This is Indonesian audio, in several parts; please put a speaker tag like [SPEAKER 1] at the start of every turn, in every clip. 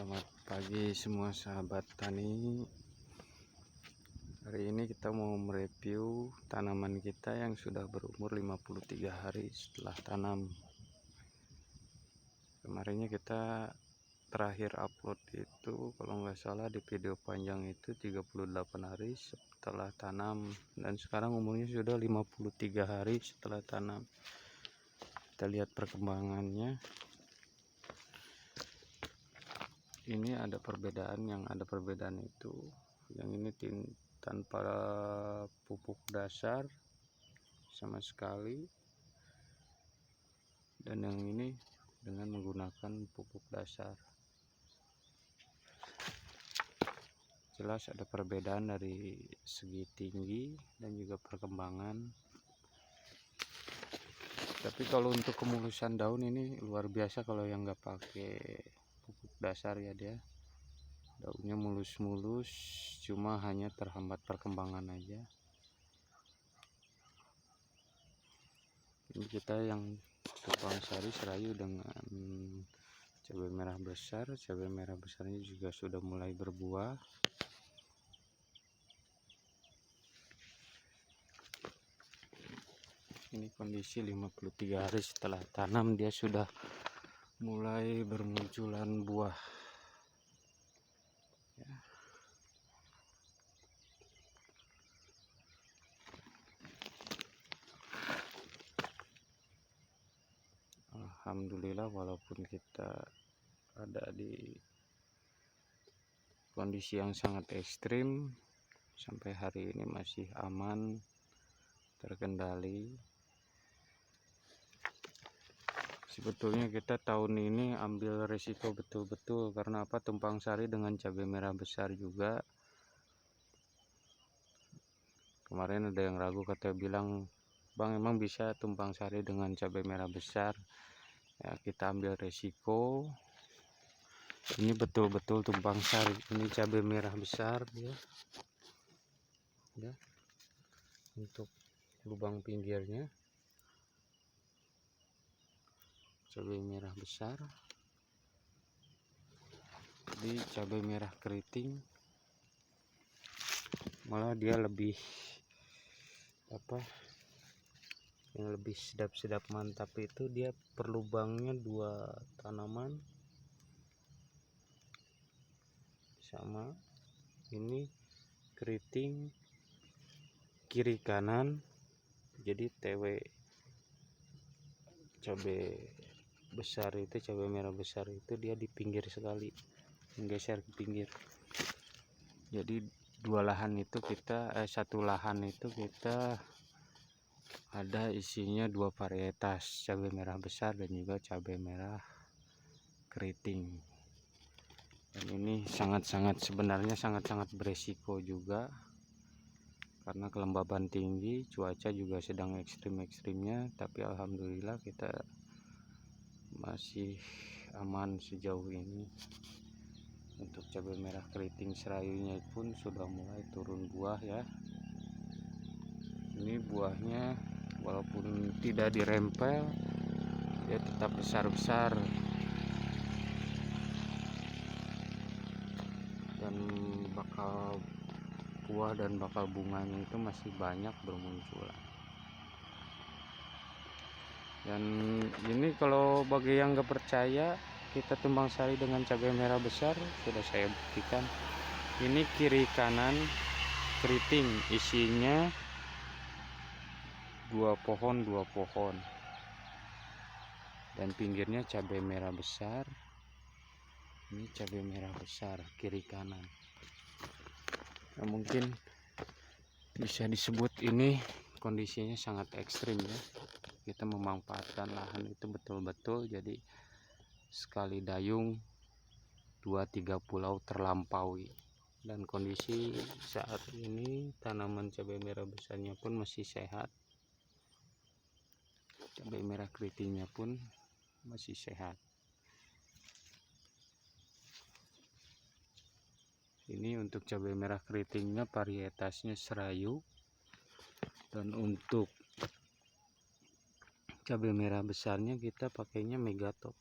[SPEAKER 1] Selamat pagi semua sahabat tani. Hari ini kita mau mereview tanaman kita yang sudah berumur 53 hari setelah tanam. Kemarinnya kita terakhir upload itu kalau nggak salah di video panjang itu 38 hari setelah tanam, dan sekarang umurnya sudah 53 hari setelah tanam. Kita lihat perkembangannya. Ini ada perbedaan, itu yang ini tanpa pupuk dasar sama sekali, dan yang ini dengan menggunakan pupuk dasar. Jelas ada perbedaan dari segi tinggi dan juga perkembangan. Tapi kalau untuk kemulusan daun ini luar biasa kalau yang nggak pakai pupuk dasar ya, dia daunnya mulus-mulus, cuma hanya terhambat perkembangan aja. Ini kita yang tumpang sari serayu dengan cabai merah besar. Cabai merah besarnya juga sudah mulai berbuah. Ini kondisi 53 hari setelah tanam, dia sudah mulai bermunculan buah ya. Alhamdulillah, walaupun kita ada di kondisi yang sangat ekstrim, sampai hari ini masih aman, terkendali. Sebetulnya kita tahun ini ambil resiko betul-betul, karena apa? Tumpang sari dengan cabai merah besar juga. Kemarin ada yang ragu, katanya bilang, "Bang, emang bisa tumpang sari dengan cabai merah besar?" Ya, kita ambil resiko. Ini betul-betul tumpang sari. Ini cabai merah besar dia. Ya. Untuk lubang pinggirnya cabai merah besar. Jadi cabai merah keriting, malah dia lebih yang lebih sedap mantap itu dia perlubangnya dua tanaman sama. Ini keriting kiri kanan, jadi TW cabai besar itu, cabai merah besar itu dia di pinggir sekali, menggeser ke pinggir. Jadi dua lahan itu satu lahan itu kita ada isinya dua varietas, cabai merah besar dan juga cabai merah keriting. Dan ini sebenarnya sangat beresiko juga, karena kelembaban tinggi, cuaca juga sedang ekstrim-ekstrimnya. Tapi alhamdulillah kita masih aman sejauh ini. Untuk cabai merah keriting serayunya pun sudah mulai turun buah ya. Ini buahnya walaupun tidak dirempel, dia tetap besar-besar, dan bakal buah dan bakal bunganya itu masih banyak bermunculan. Dan ini kalau bagi yang nggak percaya, kita tumbang sari dengan cabai merah besar, sudah saya buktikan. Ini kiri kanan keriting, isinya dua pohon, dan pinggirnya cabai merah besar. Ini cabai merah besar kiri kanan. Nah, mungkin bisa disebut ini kondisinya sangat ekstrim ya. Kita memanfaatkan lahan itu betul-betul, jadi sekali dayung 2-3 pulau terlampaui. Dan kondisi saat ini tanaman cabai merah besarnya pun masih sehat, cabai merah keritingnya pun masih sehat. Ini untuk cabai merah keritingnya varietasnya serayu, dan untuk cabai merah besarnya kita pakainya Megatop.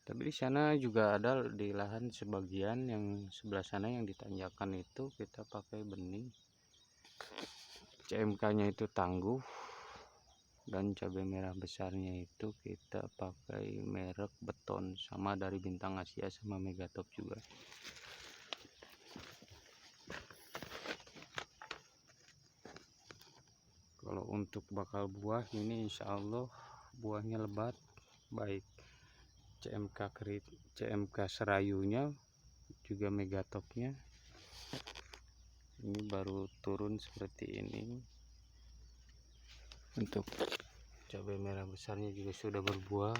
[SPEAKER 1] Tapi di sana juga ada di lahan sebagian yang sebelah sana yang ditanjakan itu kita pakai benih. CMK-nya itu tangguh, dan cabai merah besarnya itu kita pakai merek Beton, sama dari Bintang Asia sama Megatop juga. Kalau untuk bakal buah ini insya Allah buahnya lebat, baik CMK serayunya juga Megatopnya. Ini baru turun seperti ini. Untuk cabai merah besarnya juga sudah berbuah.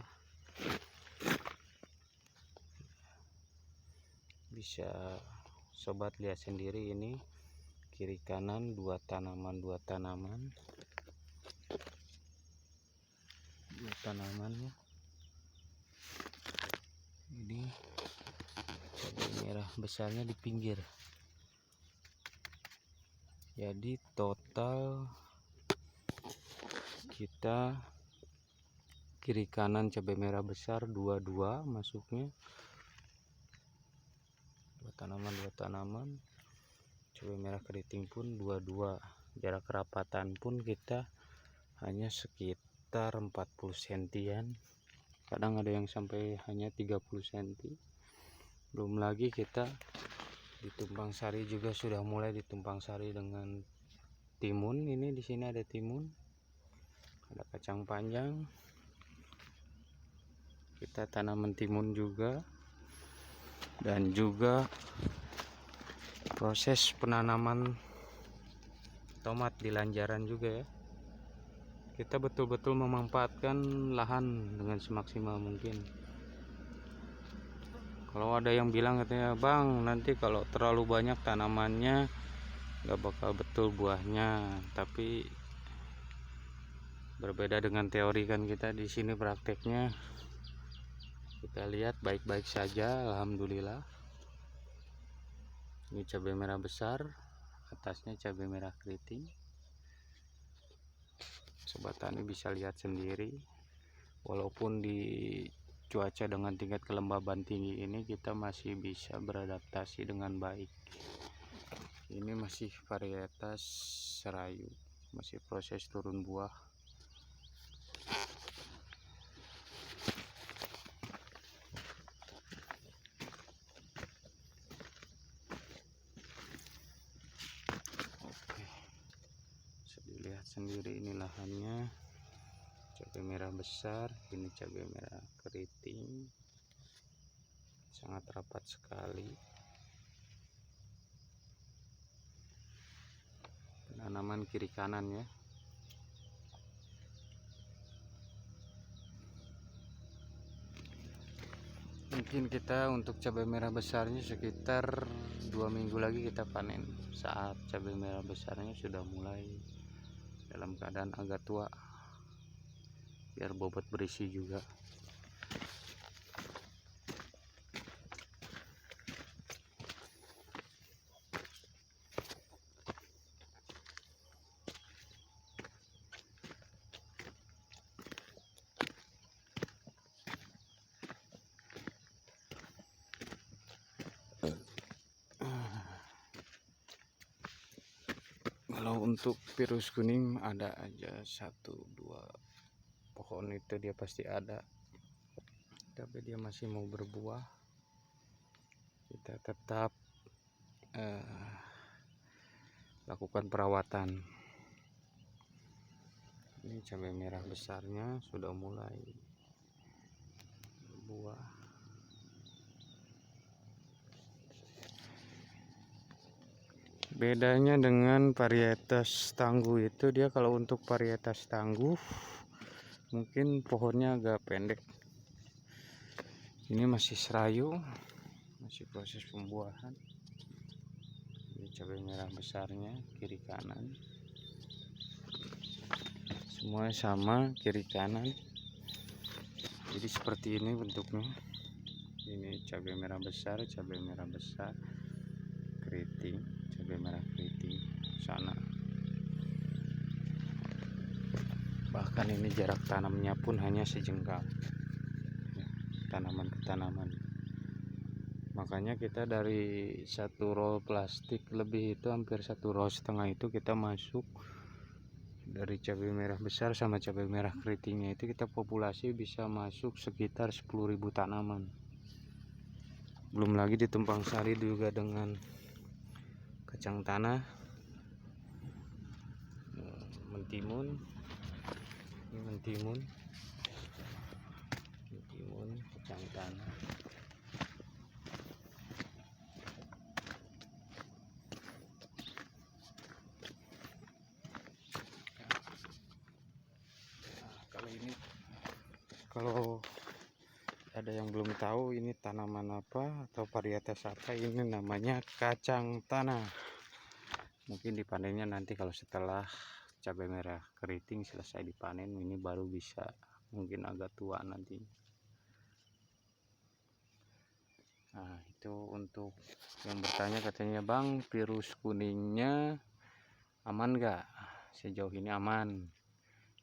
[SPEAKER 1] Bisa sobat lihat sendiri, ini kiri kanan dua tanaman tanamannya. Ini cabai merah besarnya di pinggir. Jadi total kita kiri kanan cabai merah besar dua masuknya, dua tanaman. Cabai merah keriting pun dua. Jarak kerapatan pun kita hanya sekitar 40 sentian, kadang ada yang sampai hanya 30 cm. Belum lagi kita di tumpang sari juga sudah mulai ditumpang sari dengan timun. Ini di sini ada timun, ada kacang panjang, kita tanaman timun juga, dan juga proses penanaman tomat di lanjaran juga ya. Kita betul-betul memanfaatkan lahan dengan semaksimal mungkin. Kalau ada yang bilang katanya, "Bang, nanti kalau terlalu banyak tanamannya nggak bakal betul buahnya." Tapi berbeda dengan teori kan, kita di sini prakteknya kita lihat baik-baik saja, alhamdulillah. Ini cabai merah besar, atasnya cabai merah keriting. Sobat tani bisa lihat sendiri, walaupun di cuaca dengan tingkat kelembaban tinggi ini kita masih bisa beradaptasi dengan baik. Ini masih varietas serayu, masih proses turun buah. Oke, bisa dilihat sendiri ini lahannya. Cabai merah besar, ini cabai merah keriting, sangat rapat sekali. Penanaman kiri kanan ya. Mungkin kita untuk cabai merah besarnya sekitar 2 minggu lagi kita panen, saat cabai merah besarnya sudah mulai dalam keadaan agak tua, biar bobot berisi juga. Kalau untuk virus kuning ada aja 1-2 pohon itu dia pasti ada, tapi dia masih mau berbuah. Kita tetap lakukan perawatan. Ini cabai merah besarnya sudah mulai berbuah. Bedanya dengan varietas tangguh itu, dia kalau untuk varietas tangguh mungkin pohonnya agak pendek. Ini masih serayu, masih proses pembuahan. Ini cabai merah besarnya kiri kanan, semua sama kiri kanan. Jadi seperti ini bentuknya. Ini cabai merah besar keriting, cabai merah keriting sana. Bahkan ini jarak tanamnya pun hanya sejengkal. tanaman ke tanaman. Makanya kita dari satu roll plastik lebih itu hampir 1,5 roll itu kita masuk dari cabai merah besar sama cabai merah keritingnya itu kita populasi bisa masuk sekitar 10.000 tanaman. Belum lagi di Tumpang Sari juga dengan kacang tanah, mentimun, ini mentimun, kacang tanah. Kalau ada yang belum tahu ini tanaman apa atau varietas apa, ini namanya kacang tanah. Mungkin dipanennya nanti kalau setelah cabai merah keriting selesai dipanen, ini baru bisa, mungkin agak tua nanti. Nah, itu untuk yang bertanya, katanya bang, virus kuningnya aman nggak? Sejauh ini aman.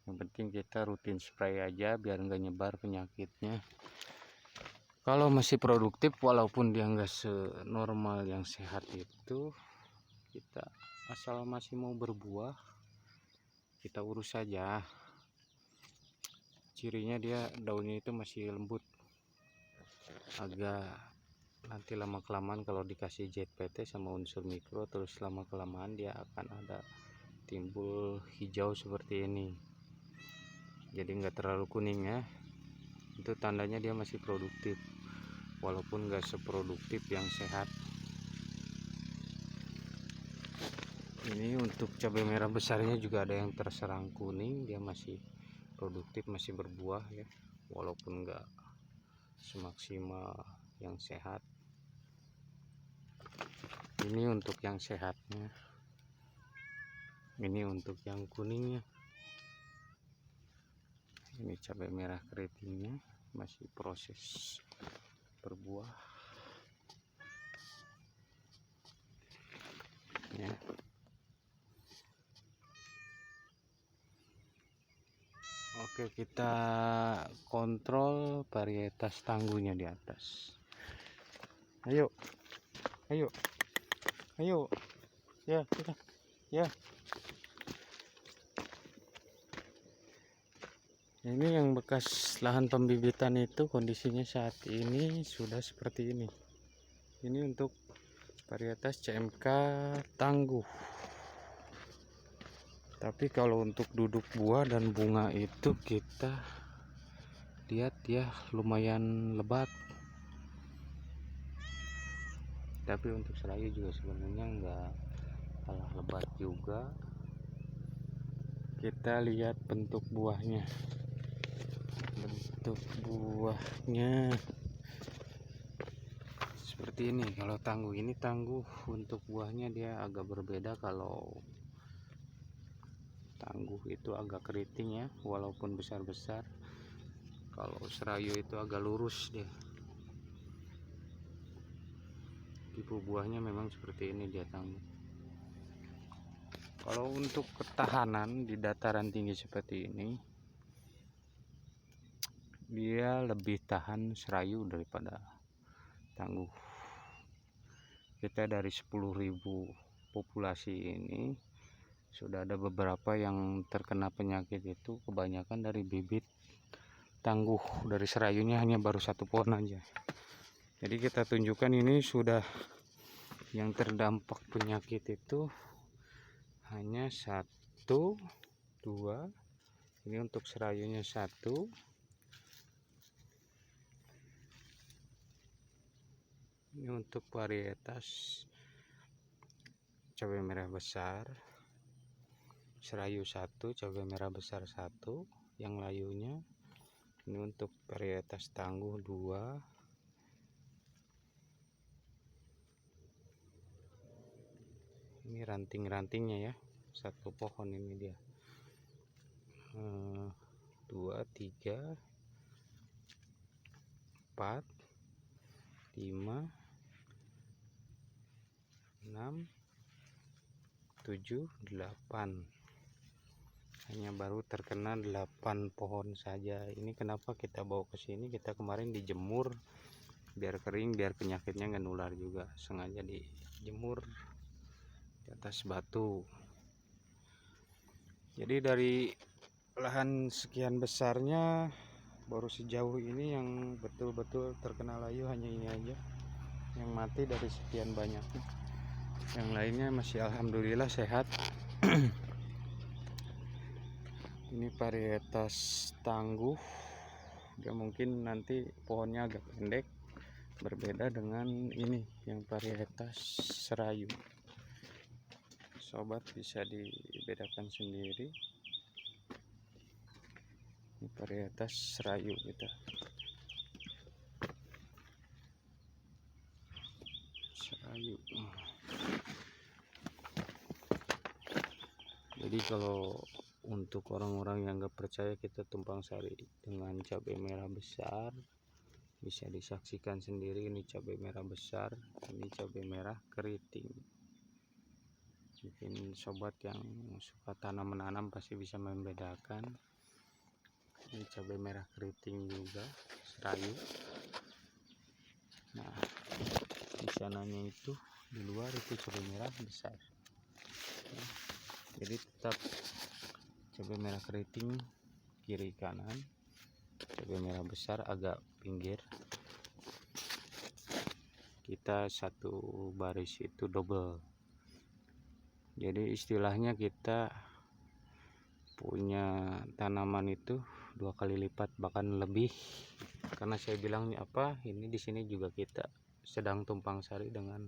[SPEAKER 1] Yang penting kita rutin spray aja biar nggak nyebar penyakitnya. Kalau masih produktif, walaupun dia nggak senormal yang sehat itu, kita asal masih mau berbuah, kita urus saja. Cirinya dia daunnya itu masih lembut, agak nanti lama kelamaan kalau dikasih ZPT sama unsur mikro, terus lama kelamaan dia akan ada timbul hijau seperti ini. Jadi nggak terlalu kuning ya, itu tandanya dia masih produktif, walaupun nggak seproduktif yang sehat. Ini untuk cabai merah besarnya juga ada yang terserang kuning, dia masih produktif, masih berbuah ya, walaupun nggak semaksimal yang sehat. Ini untuk yang sehatnya, ini untuk yang kuningnya. Ini cabai merah keritingnya masih proses berbuah ya. Oke, kita kontrol varietas tangguhnya di atas. Ayo ya, kita ya. Ini yang bekas lahan pembibitan itu kondisinya saat ini sudah seperti ini. Ini untuk varietas CMK tangguh. Tapi kalau untuk duduk buah dan bunga itu kita lihat ya lumayan lebat. Tapi untuk serayu juga sebenarnya enggak kalah lebat juga. Kita lihat bentuk buahnya. Seperti ini. Kalau tangguh, ini tangguh untuk buahnya dia agak berbeda. Kalau tangguh itu agak keriting ya, walaupun besar-besar. Kalau serayu itu agak lurus dia. Tipe buahnya memang seperti ini dia tangguh. Kalau untuk ketahanan di dataran tinggi seperti ini, dia lebih tahan serayu daripada tangguh. Kita dari 10.000 populasi ini sudah ada beberapa yang terkena penyakit, itu kebanyakan dari bibit tangguh. Dari serayunya hanya baru 1 pohon aja. Jadi kita tunjukkan ini sudah yang terdampak penyakit itu hanya 1, 2. Ini untuk serayunya 1. Ini untuk varietas cabai merah besar, serayu 1, cabai merah besar 1, yang layunya. Ini untuk varietas tangguh 2. Ini ranting-rantingnya ya, 1 pohon ini dia. 2, 3, 4, 5, 6, 7, 8. hanya baru terkena 8 pohon saja. Ini kenapa kita bawa ke sini, kita kemarin dijemur biar kering, biar penyakitnya nggak nular juga, sengaja dijemur di atas batu. Jadi dari lahan sekian besarnya baru sejauh ini yang betul-betul terkena layu hanya ini aja yang mati dari sekian banyaknya. Yang lainnya masih alhamdulillah sehat. Ini varietas tangguh, dia mungkin nanti pohonnya agak pendek, berbeda dengan ini yang varietas serayu. Sobat bisa dibedakan sendiri. Ini varietas serayu kita. Serayu. Jadi kalau untuk orang-orang yang nggak percaya, kita tumpang sari dengan cabai merah besar, bisa disaksikan sendiri. Ini cabai merah besar, ini cabai merah keriting. Mungkin sobat yang suka tanam menanam pasti bisa membedakan. Ini cabai merah keriting juga serayu. Nah, di sananya itu di luar itu cabai merah besar. Jadi tetap cabai merah keriting kiri kanan, cabai merah besar agak pinggir. Kita satu baris itu double. Jadi istilahnya kita punya tanaman itu 2 kali lipat bahkan lebih. Karena saya bilang apa, ini di sini juga kita sedang tumpang sari dengan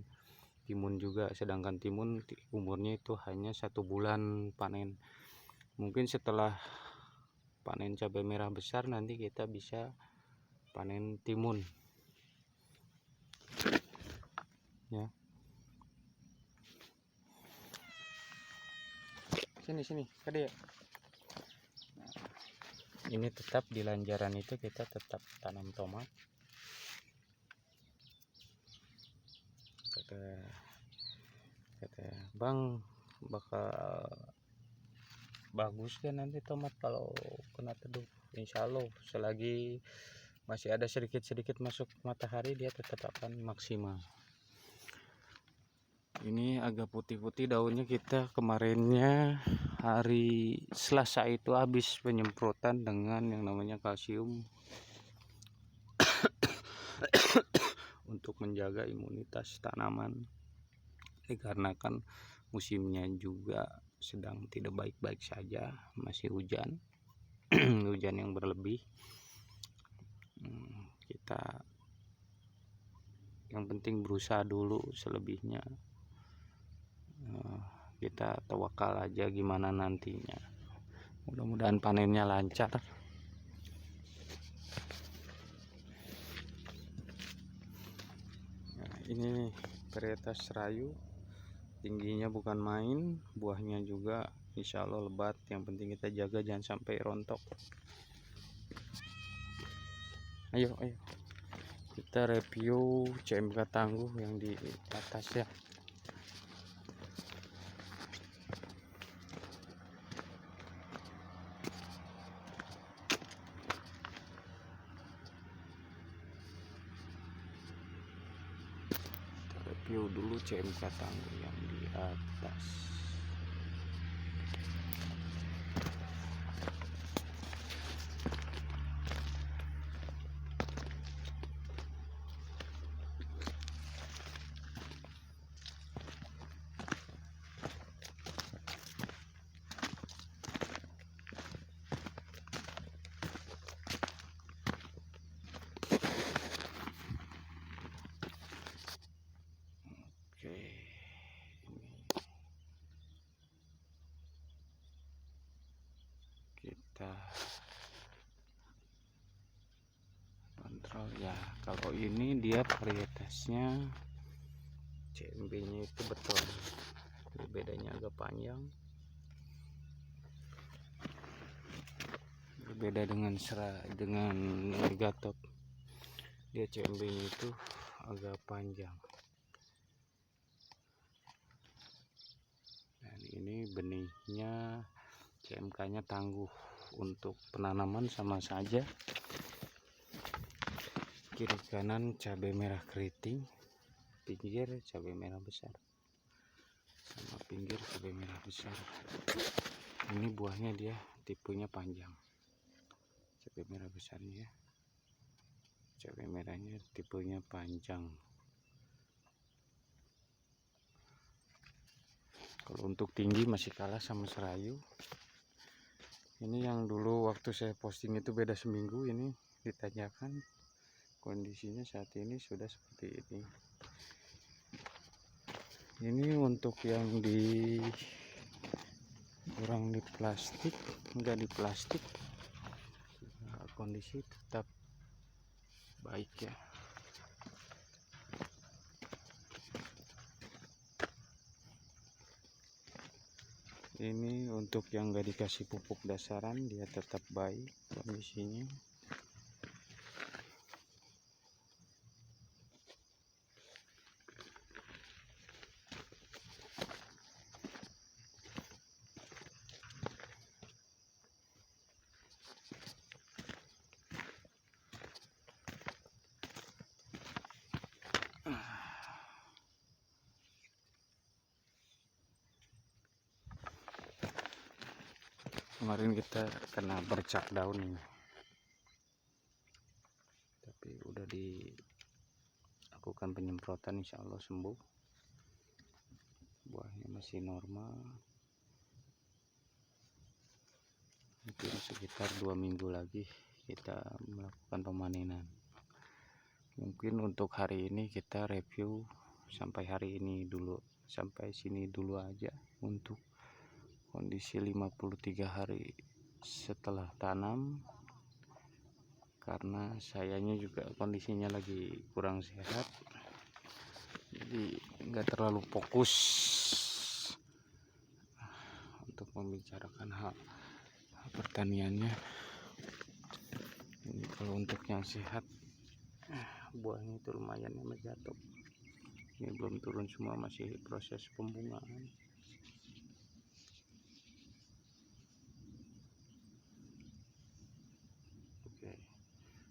[SPEAKER 1] timun juga, sedangkan timun umurnya itu hanya 1 bulan panen. Mungkin setelah panen cabai merah besar nanti kita bisa panen timun ya. Sini kade. Nah, ini tetap di lanjaran itu kita tetap tanam tomat. Kata Bang, bakal bagus kan nanti tomat kalau kena teduh. Insya Allah selagi masih ada sedikit-sedikit masuk matahari dia tetap akan maksimal. Ini agak putih-putih daunnya. Kita kemarinnya hari Selasa itu habis penyemprotan dengan yang namanya kalsium untuk menjaga imunitas tanaman. Dikarenakan musimnya juga sedang tidak baik-baik saja, masih hujan. Hujan yang berlebih. Kita yang penting berusaha dulu, selebihnya kita tawakal aja gimana nantinya. Mudah-mudahan panennya lancar. Nah, ini varietas serayu, tingginya bukan main, buahnya juga insya Allah lebat. Yang penting kita jaga jangan sampai rontok. Ayo kita review CMK tangguh yang di atas ya. Kita review dulu CMK tangguh yang di atas. Kita kontrol ya. Kalau ini dia varietasnya CMB nya itu betul, bedanya agak panjang, berbeda dengan Megatop. Dia CMB nya itu agak panjang. Dan ini benihnya CMK-nya tangguh. Untuk penanaman sama saja, kiri kanan cabai merah keriting, pinggir cabai merah besar, sama pinggir cabai merah besar. Ini buahnya dia tipenya panjang, cabai merah besarnya, cabai merahnya tipenya panjang. Kalau untuk tinggi masih kalah sama serayu. Ini yang dulu waktu saya posting itu beda seminggu, ini ditanyakan kondisinya saat ini sudah seperti ini. Ini untuk yang di kurang di plastik, enggak di plastik, kondisi tetap baik ya. Ini untuk yang enggak dikasih pupuk dasaran, dia tetap baik kondisinya. Kemarin kita kena bercak daun ini, tapi udah dilakukan penyemprotan, insya Allah sembuh. Buahnya masih normal. Mungkin sekitar 2 minggu lagi kita melakukan pemanenan. Mungkin untuk hari ini kita review sampai hari ini dulu, sampai sini dulu aja untuk kondisi 53 hari setelah tanam, karena sayanya juga kondisinya lagi kurang sehat, jadi nggak terlalu fokus untuk membicarakan hal pertaniannya. Ini kalau untuk yang sehat, buahnya itu lumayan ya, jatuh. Ini belum turun semua, masih proses pembungaan. Oke,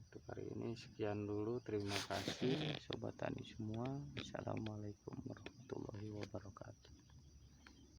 [SPEAKER 1] untuk hari ini sekian dulu. Terima kasih sobat tani semua. Assalamualaikum warahmatullahi wabarakatuh.